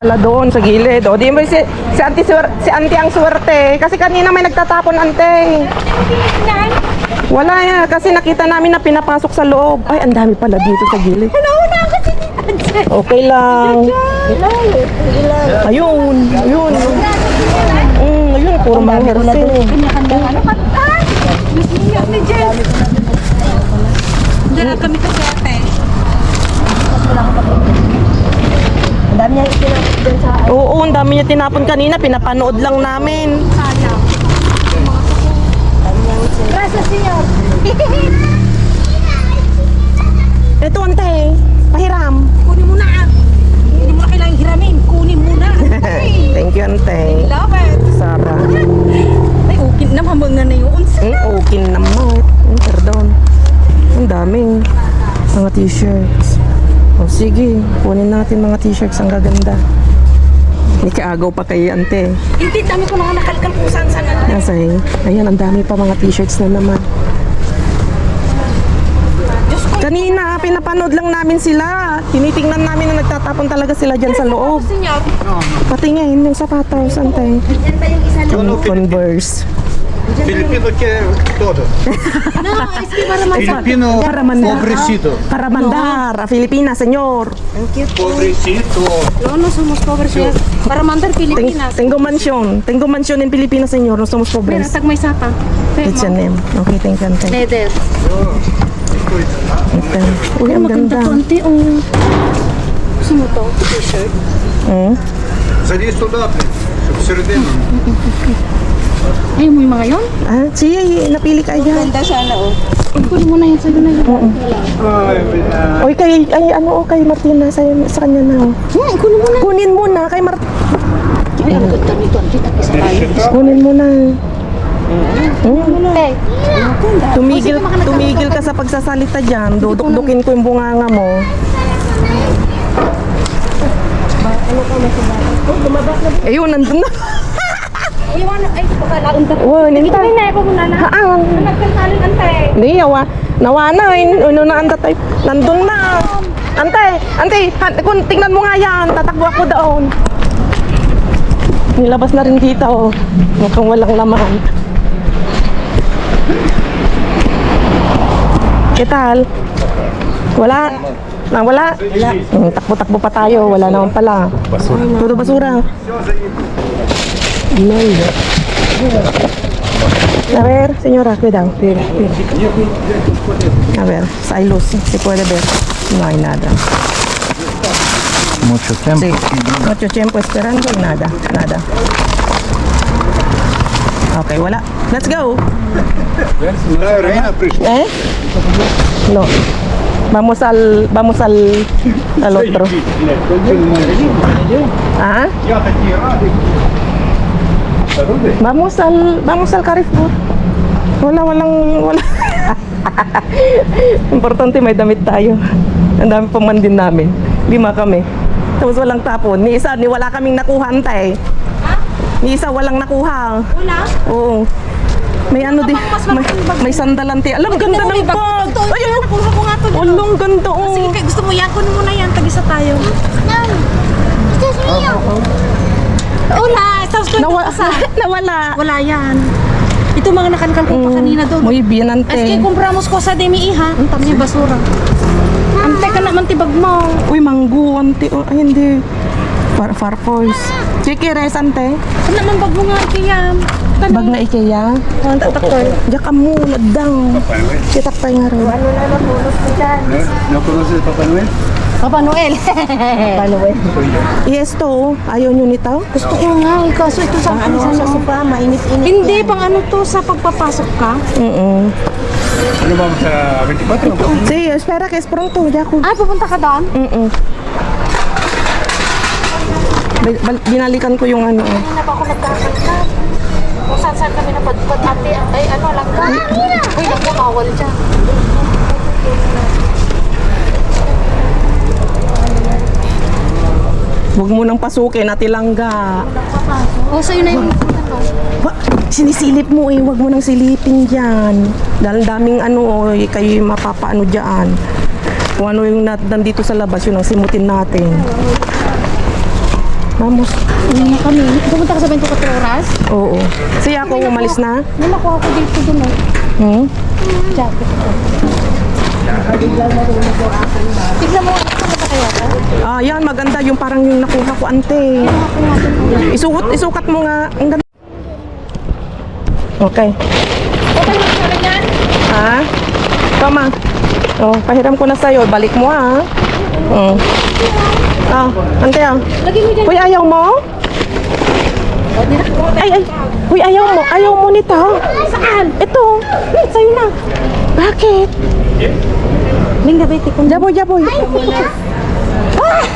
Wala doon sa gilid. O, di mo si auntie ang swerte. Kasi kanina may nagtatapon, ante. Wala yan. Kasi nakita namin na pinapasok sa loob. Ay, ang dami pala dito sa gilid. Okay lang. Ayun. Ayun. Ayun. Puro mga herse. Dala kami kasi ate. Ang dami niya tinapon dyan sa... Oo, ang dami niya tinapon kanina. Pinapanood lang namin. Sayang. Gracias, senyor. Ito, ante. Pahiram. Kunin mo na. Hindi mo na kailangang hiramin. Kunin mo na. Thank you, ante. Love it. Sarah. Ay, okay na. Mamanga na yun. Okay naman. Pardon. Ang daming mga t-shirts. O sige, kunin natin mga t-shirts. Ang gaganda. May kaagaw pa kay ante. Hindi, dami ko na nakalkal kung saan-saan. Nasay. Ayan, ang dami pa mga t-shirts na naman. Kanina, pinapanood lang namin sila. Tinitingnan namin na nagtatapon talaga sila dyan sa loob. Senyor. Patingin yung sapatos, ante. Yan pa yung isa na... Converse. Filipino che todo. No, es que para man. Filipino Para mandar. pobrecito. Para mandar a Filipinas, señor. Pobrecito. No, no somos pobres, señor. Para mandar Pilipinas. Tengo mansión. Tengo mansión en Pilipinas, señor. No somos Mira, pobres. tag may sapa. It's your name. Okay, thank you, ante. Leather. Ito. Uy, ang Maganda ganda. to, ante. Oh. Gusto mo to? T-shirt. Залезь туда, всередину. Ay, mo yung mga yun? Ah, sige, napili ka dyan. Ganda sana, oh. Kunin mo na yan sa'yo na yun. Oy, kay, kay Martina, sa kanya na. Yan, kunin mo na. Kunin mo na, kay Martina. Ay, ang ganda nito. Ante, tag-isa tayo. Kunin mo na. Hey. Tumigil ka sa pagsasalita dyan. Dudukdukin ko yung bunganga mo. Ayun, nandun na. Iwan, ay, pagkalaon ka. Wow, ninta. Ay, na, muna na. Haan. Nagkantalin, ante. Hindi, nawa na. Ano na, anta tayo. Nandun na. Ante, tingnan mo nga yan. Tatakbo ako doon. Nilabas na rin kita, oh. Mukhang walang laman. Kital? Wala. Wala. Takbo-takbo pa tayo. Wala naman pala. Todo basura. No. A ver, señora, cuidado. A ver, hay luz, se puede ver. No hay nada. Mucho tiempo. Sí, mucho tiempo esperando y nada. Okay, wala. Let's go. La reina пришла. ¿Eh? No. Vamos al otro. ¿Ah? Я такие рады. Vamos al Carrefour. Wala. Importante may damit tayo. Ang dami paman din namin. 5 kami. Tapos walang tapon. Ni wala kaming nakuha, antay. Ni isa walang nakuha. Wala? Oo. May ano di, may sandalanti. Alam, ganda ng bag. Ayun, nakuha ko nga to. Walang ganda, oh. Sige, gusto mo yan? Kunin mo na yan. Tag-isa tayo. Wala. Tapos ko Nawala. Wala yan. Ito mga nakalkal ko pa kanina doon. Muy bien, ante. Es que compramos cosa de mi hija. Ang tami basura. Ante ka naman tibag mo. Uy, manggo, ante. Oh, ay, hindi. Farfors. Chikires, ante. Ano naman bag mo nga, Kiyam? Bag na Ikea. Ang tatakol. Diyak mo, ladang. Kitakpay nga rin. Ano na napunos ko dyan? ¿No conoces Papá Noel? Papa Noel. Paano, eh? Yes, to. Ayaw nyo nito? Gusto ko nga. Kaso ito sa Ano sa sopa, mainit-init. Hindi, pang ano to sa pagpapasok ka? ¿No vamos a 24? Sí, espera que es pronto. Ya, Ay, pupunta ka doon? Binalikan ko yung ano. Hindi na pa ako nagkakalkal. Kung saan kami napadpad ate. Ay, ano lang ka? Uy, nagpapawal dyan. Huwag mo nang pasukin, Ate Langga. O, sa'yo na yung Sinisilip mo eh, huwag mo nang silipin dyan. Dahil daming ano, kayo mapapaano dyan. Kung ano yung nandito sa labas, yun ang simutin natin. Vamos. Ano na kami? Pupunta ka sa 24 oras? Oo. Siya ako umalis na. May nakuha ko dito dun eh. Hmm? Jacket ko. Tignan mo, ano ba kaya to? Ah, yan. Maganda yung parang yung nakuha ko, ante. Isukat mo nga. Ang ganda. Okay. Okay lang sa yan? Ha? Tama. Oh, pahiram ko na sa'yo. Balik mo ha. Oh. Ah, ante ah. Lagi mo dyan. Uy, ayaw mo? Ay. Uy, ayaw mo. Ayaw mo nito. Saan? Ito. Sa'yo na. Bakit? Ning gabi, tikong. Jaboy.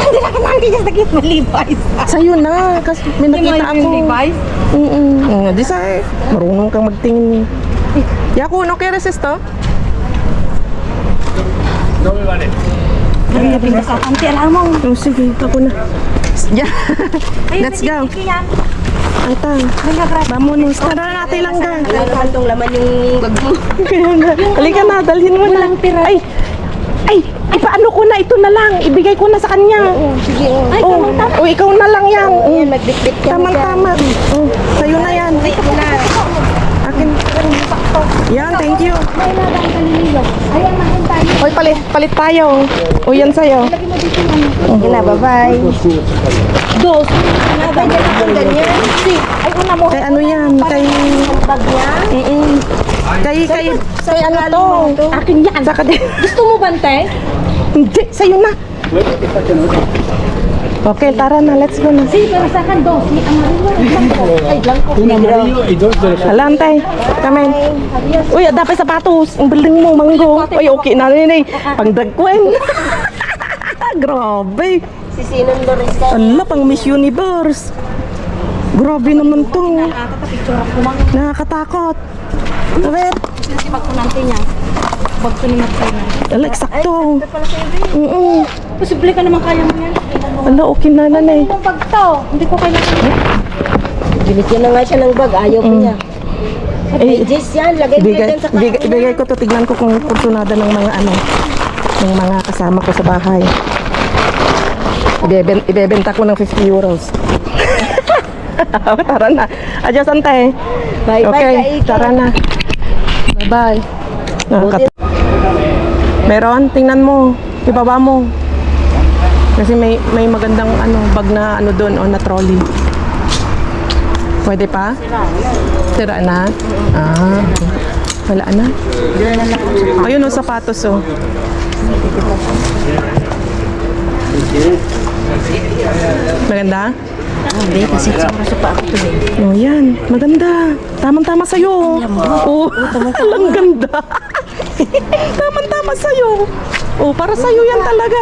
Hindi na ka nangin yung sakit mo, Levi's. Sa'yo na. Kasi may nakita ako. Levi's? Di sa marunong kang magtingin. Yaku, no kaya resist to? Ning gabi na sa kanti, alam mo. Oh, sige, ako na. Yeah. Let's go. Ata. Vamonos. Tara na natin lang ga. Kantong laman yung bag mo. Kaya na. Halika na, dalhin mo na. Ay, paano ko na ito na lang. Ibigay ko na sa kanya. Sige, oh. Ay, Oh, tama. ikaw na lang yan. Ayan, magbitbit ka mo dyan. Tama. Sa'yo na yan. Ito na. Akin. Yan, thank you. May nadang kaliliyo. Ayan, mahal tayo. Oy, palit tayo. O, yan sa'yo. Lagi mo dito yung ano. Sige na, bye-bye. Dos. Nabay dyan akong ganyan. Ay, una mo. Kay ano yan? Kay... Ang bag niya. Kay ano to? Akin yan. Saka din. Gusto mo bante? Hindi, sa'yo na. Okay, tara na. Let's go na. Sige, pero sa akin, dos. Ni amarillo. Blanco. Ay, blanco. Un amarillo y dos de Alantay. Kami. Uy, dapat sapatos. Ang building mo, manggo. Uy, okay na rin eh. Pang-drag queen. Grabe. Si Sinon Loris ka. Ala, pang Miss Universe. Grabe naman to. Nakakatakot. Wait. Si bag ko natin niya. Bag ko ni Martina. Ala, eksakto. Oo. Posible ka naman kaya mo yan. Ala, okay na nanay. Ang bag to. Hindi ko kailangan. Binigyan na nga siya ng bag. Ayaw ko niya. Eh, Pages yan. Lagay mo Ibigay, dyan sa ibigay ko to, tignan ko kung kursunada ng mga ano, ng mga kasama ko sa bahay. Ibebenta ko ng 50 euros. Tara na. Adios, ante. Bye-bye, Okay, Kaika. tara na. Bye-bye. Meron? Tingnan mo. Ibaba mo. Kasi may magandang ano, bag na ano doon o na trolley. Pwede pa? Sira na? Ah, wala na. Ayun o, sapatos o. Maganda? Hindi, kasi sa pa ako to eh. Oh, yan. Maganda. Tamang-tama sa'yo. Oh, ang ganda. Tamang-tama sa'yo. Oh, para sa'yo yan talaga.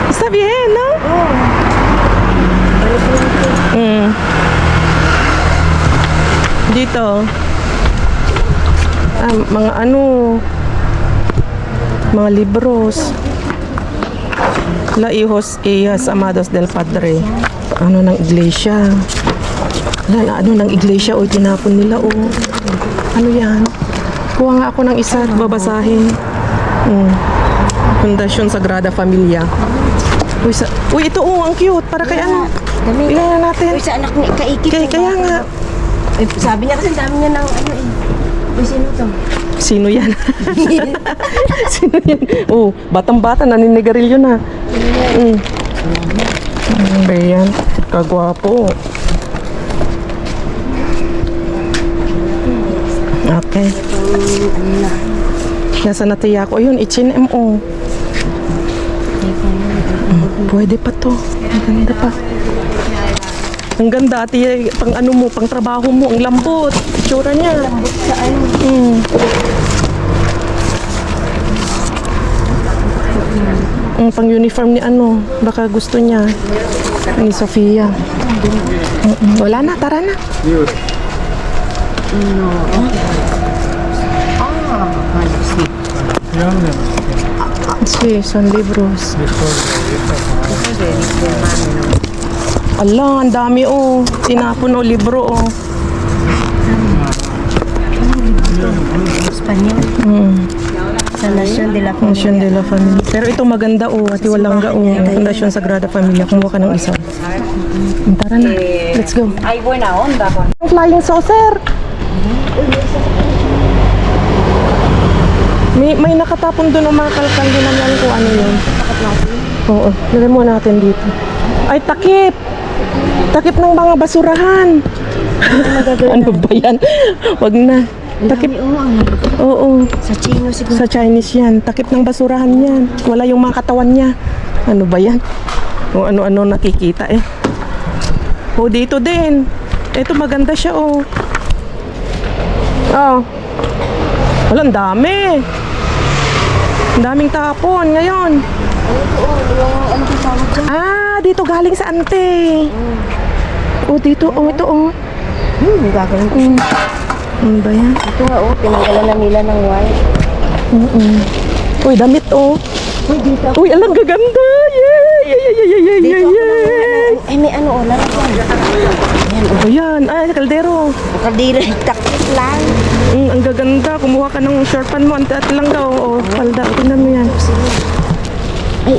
Sabihin, no? Dito. Mga ano, mga libros. La hijos y hijas amados del Padre. Ano ng iglesia? Ano ng iglesia? O, tinapon nila, o. Ano yan? Kuha nga ako ng isa, babasahin. Fundación Sagrada Familia. Uy, ito, ang cute. Para kay ano? Dami. Tingnan na natin. Uy, sa anak ni Kaikit. Kaya nga. Eh, sabi niya kasi dami niya ng ano eh. Uy, sino to? Sino yan? Sino yan? Oh, batang-bata, naninigarilyo na. Ba yan? Kagwapo. Okay. Nasa natiya ko. Ayun, H&M. Pwede pa to. Ang ganda pa. Ang ganda, ati, pang ano mo, pang trabaho mo, ang lambot. Itsura niya. Lambot saan? Pang uniform ni ano, baka gusto niya. Ni Sofia. Wala na, tara na. Sí, son libros. Ala, ang dami oh. Tinapon oh, libro oh. Espanyol. Sa Nación de la Fundación de la Familia. Pero ito maganda oh, at walang ga oh. Fundación Sagrada Familia. Kumuha ka ng isa. Tara na. Let's go. Ay, buena onda ko. Flying saucer. May nakatapon doon ng mga kalkal din naman kung ano yun. Oo, lagay mo natin dito. Ay, takip! Takip ng mga basurahan. Ano ba yan? Wag na. Takip. Oo. Sa Chino siguro. Sa Chinese yan. Takip ng basurahan yan. Wala yung mga katawan niya. Ano ba yan? Kung ano-ano nakikita eh. O, dito din. Ito maganda siya, oh. Oh. Wala, ang dami. Ang daming tapon ngayon. Ah, dito galing sa ante. Oh, dito. Oh, ito, oh. Gagawin ko. Ano ba yan? Ito nga, tinanggalan na nila ng white. Uy, damit, oh. Uy, dito. Uy, alang gaganda. Yay! Ay, may ano, lalagyan. Ano ba yan? Ay, kaldero. Nakadira, takip lang. Ang gaganda. Kumuha ka ng short pan mo. At lang daw. Oh, palda. Tingnan mo yan. Ay,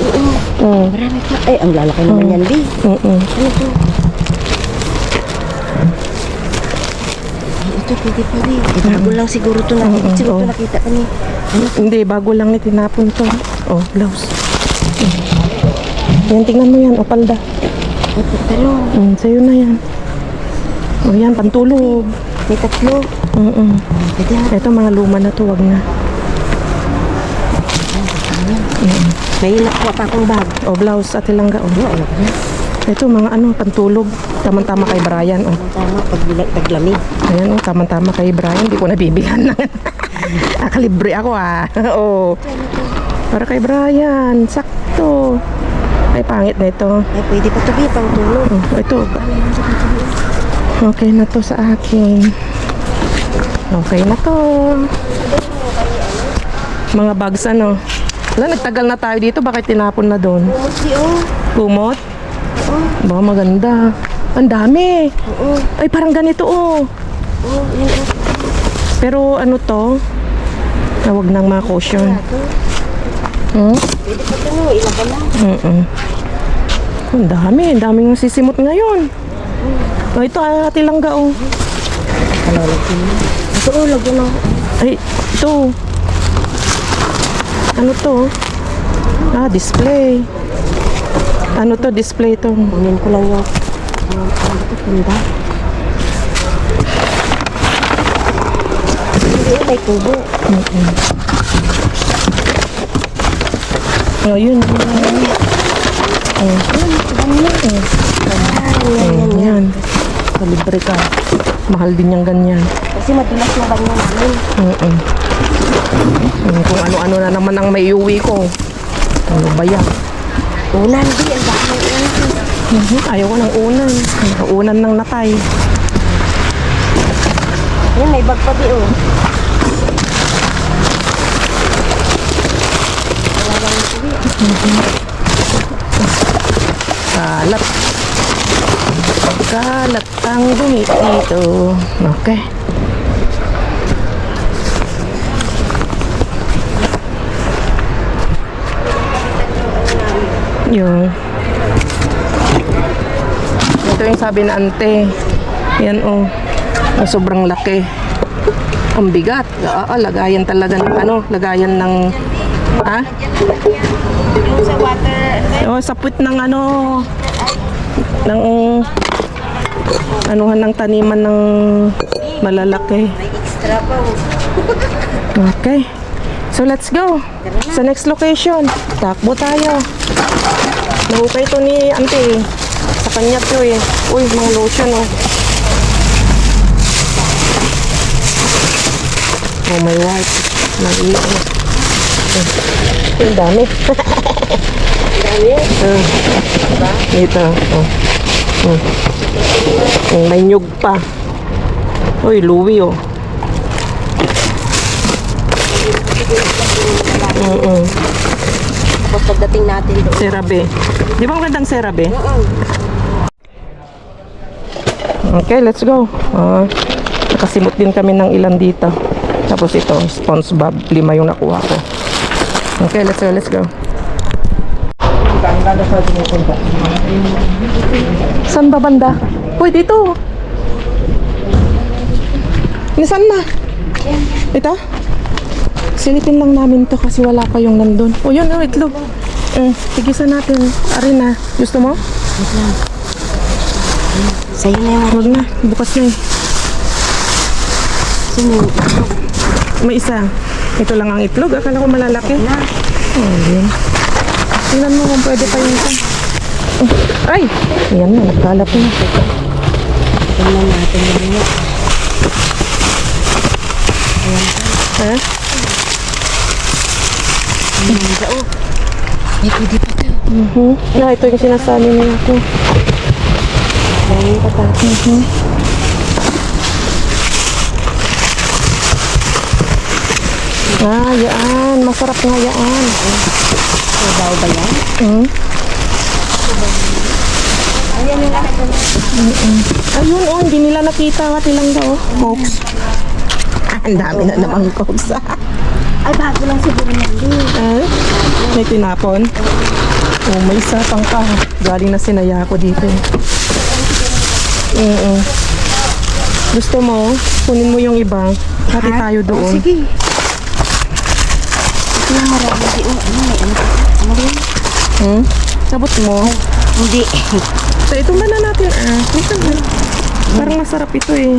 oo. Marami pa. Ay, ang lalaki naman yan, Di. Oo. Ano to? Ay, ito, pwede pa, Di. Bago lang siguro to nakita. Siguro to nakita kami. Ano? Hindi, bago lang ni tinapon to. Oh, blouse. Yan, tingnan mo yan. O, palda. Ay, pero, Sa'yo na yan. O, yan, pantulog. may tatlo. Pwede na. Ito, mga luma na to. Wag na. May nakuha pa akong bag. O, blouse at ilangga. O, ito, mga ano, pantulog. Tama-tama kay Brian. O, Tama, taglamig. ayan, o, tama-tama kay Brian. Hindi ko nabibigan ng nakalibre ako, ah. O, para kay Brian. Sakto. Ay, pangit na ito. Ay, pwede pa to, Di. Pang tulog. Oh, ito. Okay na to sa akin. Okay na to. Mga bags ano. Wala, nagtagal na tayo dito. Bakit tinapon na doon? Di, oh. Kumot? Baka maganda. Ang dami. Oo. Ay, parang ganito, oh. Oo, yun, oh. Pero ano to? Tawag ng mga caution. Pwede pa to, no. Ilaban lang. Ang dami. Ang daming sisimot ngayon. Oh, ito, ati langga, oh. Ito, oh, lagyan ng... Ay, ito. Ano to? Ah, display. Ano to? Display to. Kunin ko lang yung... Ano ito, punda. Hindi, may kubo. Oh, yun. Yan. Libre ka. Mahal din yung ganyan. Kasi madulas yung banyo namin. Kung ano-ano na naman ang may uwi ko. Ano ba yan? Unan, Di. Ang dami unan. Ayaw ko ng unan. Unan ng natay. Yan, may bag pa, Di, oh. Kalat. Kalat ang dumi dito. Okay. Yung ito yung sabi na ante. Yan, oh. Ang sobrang laki. Ang bigat. Lagayan talaga ng ano, lagayan ng Yung sa water... oh, sa puwit ng ano ng anuhan ng taniman ng malalaki. May extra pa, oh. Okay. So let's go. Sa next location. Takbo tayo. Nahukay ito ni auntie. Sa kanya to eh. Uy, mga lotion oh. Oh, may white. Nag-iit. Ang dami. Dami. Dito. Oh. May nyug pa. Uy, Louie oh. Tapos pagdating natin doon. Serabe. Di ba magandang serabe? Okay, let's go. Nakasimot din kami ng ilan dito. Tapos ito, SpongeBob. 5 yung nakuha ko. Okay, let's go. Saan ba banda? Uy, dito. Nasaan na? Ito? Silipin lang namin to kasi wala pa yung nandun. O yun, oh, itlog. Tigisan natin. Arin na. Gusto mo? Sa'yo na yung Huwag na. Bukas na eh. sino. May isa. Ito lang ang itlog. Akala ko malalaki. Oh, yun. Tingnan mo kung pwede pa yung isa. Ay! Ayan na. Nagkalat na. Tingnan natin yung Ha? Ay, pwede pa ito. Ito yung sinasabi niya ako. Dahil patapos. Yan. Masarap nga yan. Sabaw ba yan? Ayun, oh, hindi nila nakita. Wati lang daw, oh. Cokes. Ang dami na namang cokes. Ay, bago lang siguro yan. May tinapon. Oh, may isa pang pa. Galing na sinaya ko dito. Gusto mo, kunin mo yung iba. Hati tayo doon. Sige. Ito yung marami. May ano pa? Ano ba yun? Sabot mo. Hindi. So, ito na natin. Ito na. Parang masarap ito eh.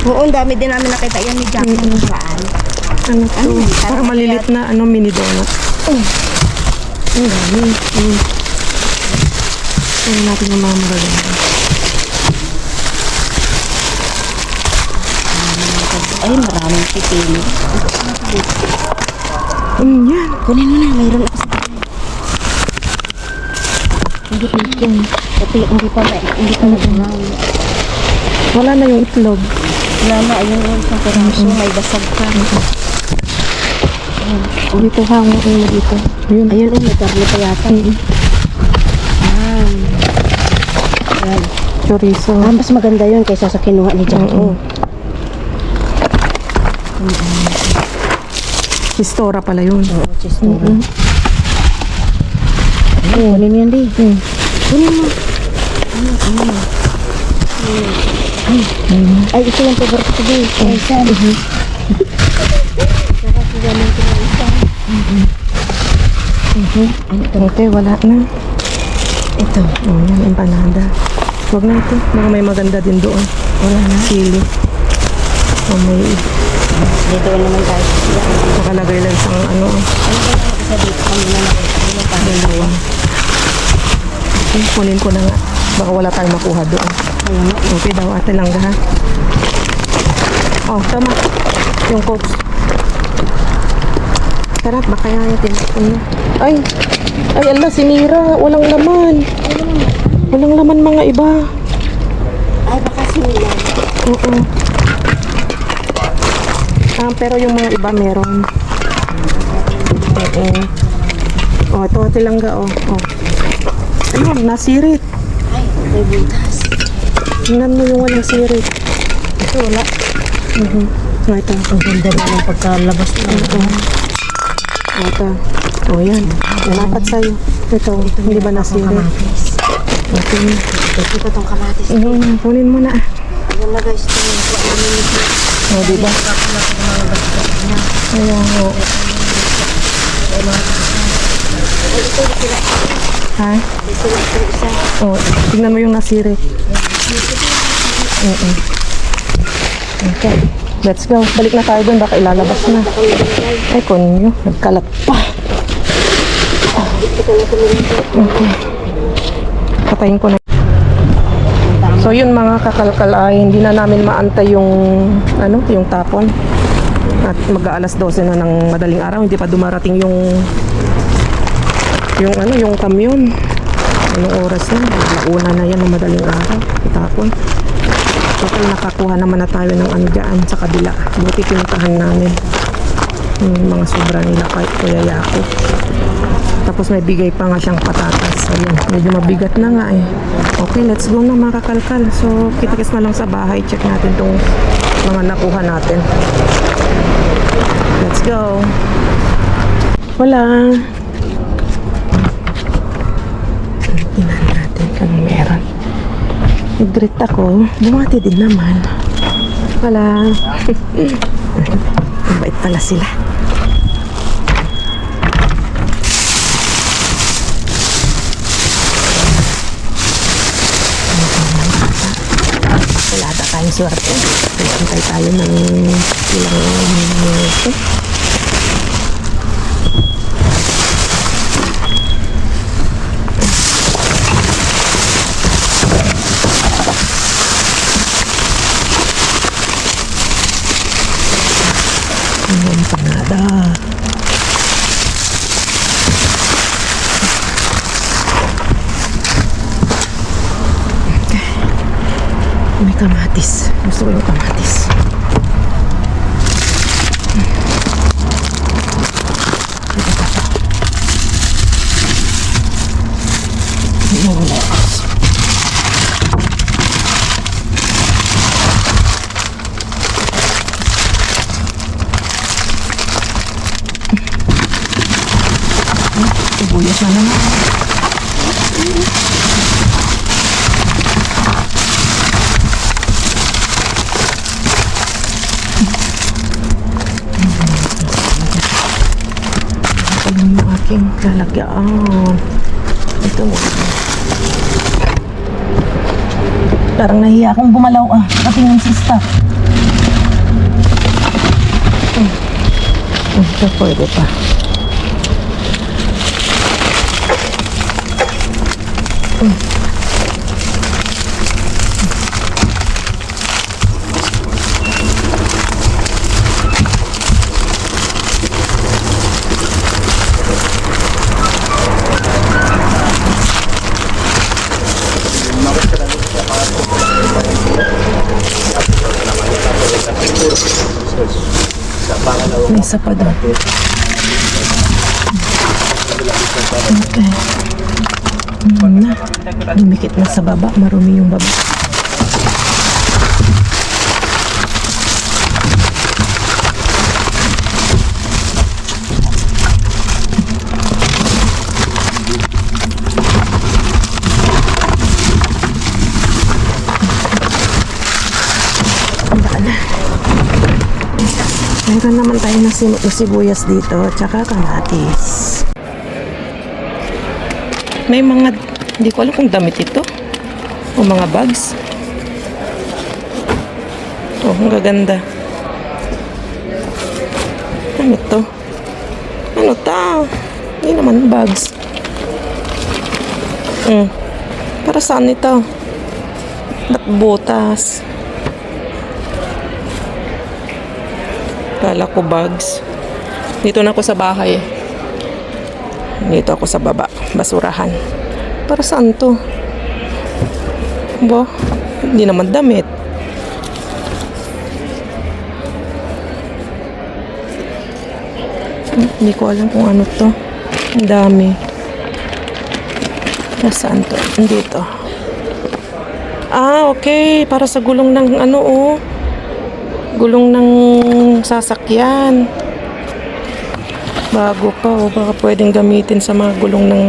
Oo, ang dami din namin nakita yan ni Jack. Ano to? Parang malilit na mini donut. Ang dami. Tingnan natin yung mga magaganda. Ay, maraming pipili. Yan. Kunin mo na, mayroon ako sa tabi. Hindi pa nag-brown. Wala na yung itlog. Wala na, ayun yung isang peraso, may basag pa. Dito hanguin mo dito. Yun. Ayun, may karne pa yata. Yan. Chorizo. Mas maganda yun kaysa sa kinuha ni Jack. Chistora pala yun. Oo, chistora. Kunin mo yan, di. Kunin mo. Ay, ito yung favorite ko, di. Ay, saan? Okay, wala na. Ito. Oh, yan, empanada. Huwag na ito. Baka may maganda din doon. Wala na. Sili. Oh, may Dito naman tayo. nakalagay lang sa Isa dito kami na nakita. dalawa. Okay, kunin ko na nga. Baka wala tayong makuha doon. Okay daw, ate lang ha. Oh, tama. Yung cokes. Sarap, baka yan natin. Ay, ala, sinira. Walang laman. Walang laman mga iba. Ay, baka sinilang. Oo. Pero yung mga iba meron. Oo. Oh, ito ate langga, oh. Ayun, nasirit. Ay, may butas. Tingnan mo yung walang sirit. Ito, wala. Ito. Ang ganda na ng pagkalabas na. Ito. Oh, yan. Nalapat sa'yo. Ito, hindi ba nasirit? Okay. Ito itong kamatis. Kunin mo na. Ayan na guys, ito yung kuha namin nito. Oh, di ba? Ayan, oh. Ha? Oh, tingnan mo yung nasirit. Okay. Let's go. Balik na tayo doon. Baka ilalabas na. Ay, konyo. Nagkalat pa. Okay. Patayin ko na. So yun mga kakalkal ay hindi na namin maantay yung yung tapon. At mag-aalas 12 na ng madaling araw, hindi pa dumarating yung kamyon. Anong oras na? Nauna na yan ng madaling araw. Itapon. Total nakakuha naman na tayo ng dyan sa kabila. Buti pinuntahan namin. Mga sobra nila kahit Kuya Yako. Tapos may bigay pa nga siyang patatas. Ayun, medyo mabigat na nga eh. Okay, let's go na mga kakalkal. So, kita-kits na lang sa bahay. Check natin tong mga nakuha natin. Let's go. Wala. nag-greet ako. Bumati din naman. Wala. Mabait pala sila. Wala ata tayong swerte. Antay tayo ng ilang minuto. Empanada. Okay. May kamatis. Gusto ko yung kamatis. Ito pa to. Wala. Sibuyas na naman. Ito lang yung aking lalagyan. Ito mo. Parang nahiya akong bumalaw patingin sa staff. Ito pwede pa. May isa pa doon. Okay. Na. Dumikit na sa baba. Marumi yung baba. Handa na. Meron naman tayo na sibuyas dito. Tsaka kamatis. May mga, hindi ko alam kung damit ito o mga bags. Oh, ang gaganda. Ano to? Ano ta? Hindi naman bags. Para saan ito? Ba't butas? Kala ko bags. Dito na ako sa bahay. Dito ako sa baba. Basurahan. Para saan to? Ba? Hindi naman damit. Hindi ko alam kung ano to. Ang dami. Nasaan to? Dito. Ah, okay. Para sa gulong ng ano, oh. Gulong ng sasakyan. Bago pa, o baka pwedeng gamitin sa mga gulong ng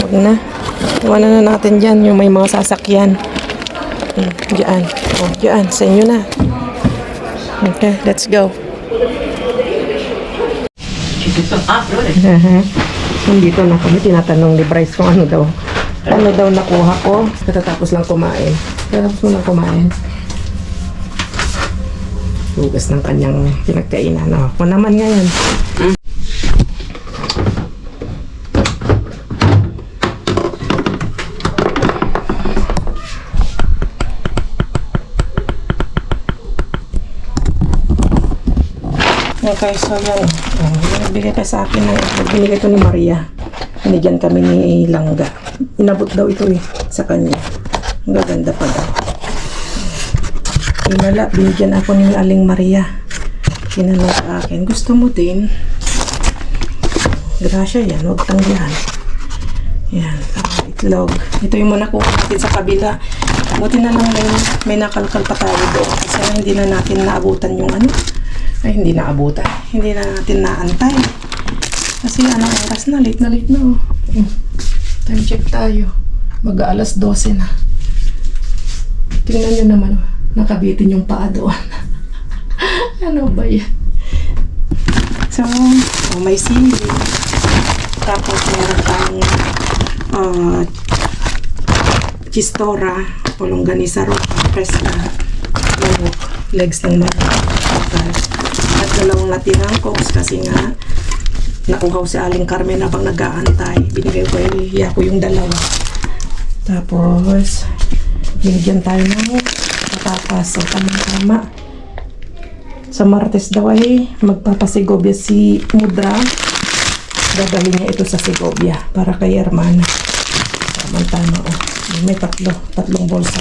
wag na. Iwanan na natin dyan yung may mga sasakyan. Diyan. O, diyan. Sa inyo na. Okay, let's go. Nandito na kami. Tinatanong ni Bryce kung ano daw. Ano daw nakuha ko. Katatapos lang kumain. Katatapos mo lang kumain. Hugas ng kanyang pinagkainan. Ako naman ngayon. Okay, so yan. Nagbigay ka sa akin. Nagbigay ito ni Maria. Binigyan kami ni Langga. Inabot daw ito sa kanya. Ang gaganda pa daw. Inala, binigyan ako ni Aling Maria. Kinala sa akin. Gusto mo din? Grasya yan, huwag tanggihan. Yan, itlog. Ito yung muna ko natin sa kabila. Buti na lang may nakalkal pa tayo doon. Kasi hindi na natin naabutan yung ano. Ay, hindi naabutan. Hindi na natin naantay. Kasi anong oras na? Late na. Oh. Ito Time check tayo. Mag-aalas 12 na. Tingnan nyo naman, nakabitin yung paa doon. Ano ba yan? So, may sili. Tapos meron tayong chistora, longganisa roja, fresca, manok, legs ng manok. At dalawang natirang cokes kasi nga nakuhaw si Aling Carmen habang nag-aantay. Binigay ko yung dalawa. Tapos, binigyan tayo ng patatas. So, tama-tama. Sa Martes daw ay magpapasigobya si Mudra. Dadalhin niya ito sa Segovia para kay Hermana. Tama-tama. Oh. May tatlong bolsa.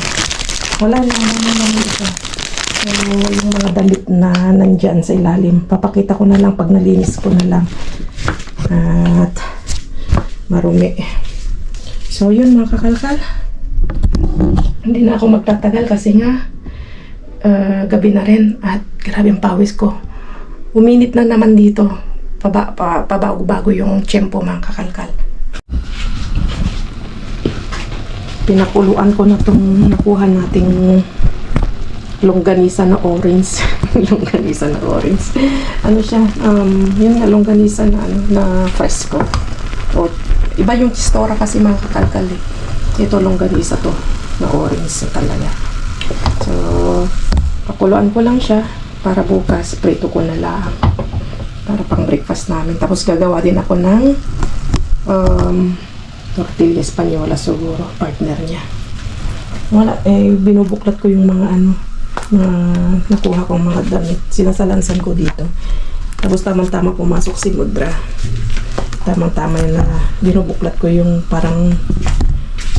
Wala naman ito. So, yung mga damit na nandyan sa ilalim. Papakita ko na lang pag nalinis ko na lang. At marumi. So, yun mga kakalkal. Hindi na ako magtatagal kasi nga gabi na rin at grabe ang pawis ko. Uminit na naman dito. Pabago-bago yung tiyempo mga kakalkal. Pinakuluan ko na itong nakuha nating longganisa na orange. Longganisa na orange. Ano siya? Yun na longganisa na, na fresco. O, iba yung chistora kasi mga kakalkal eh. Ito longganisa to na orange talaga. So, pakuluan ko lang siya para bukas prito ko na lang para pang breakfast namin. Tapos gagawa din ako ng tortilla española siguro, partner niya. Wala, binubuklat ko yung mga nakuha kong mga damit. Sinasalansan ko dito. Tapos tamang-tama pumasok si Mudra. Tamang-tama yun na binubuklat ko yung parang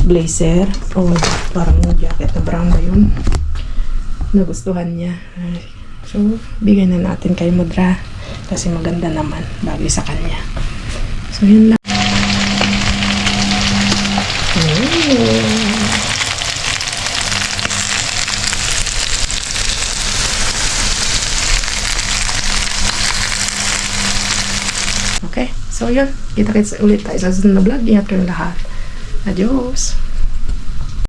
blazer o parang jacket na brown ba yun. Nagustuhan niya. So, bigay na natin kay Mudra kasi maganda naman bagay sa kanya. So, yun lang. Okay, so yun. Kita-kits ulit tayo sa susunod na vlog. Ingat kayong lahat. Adios!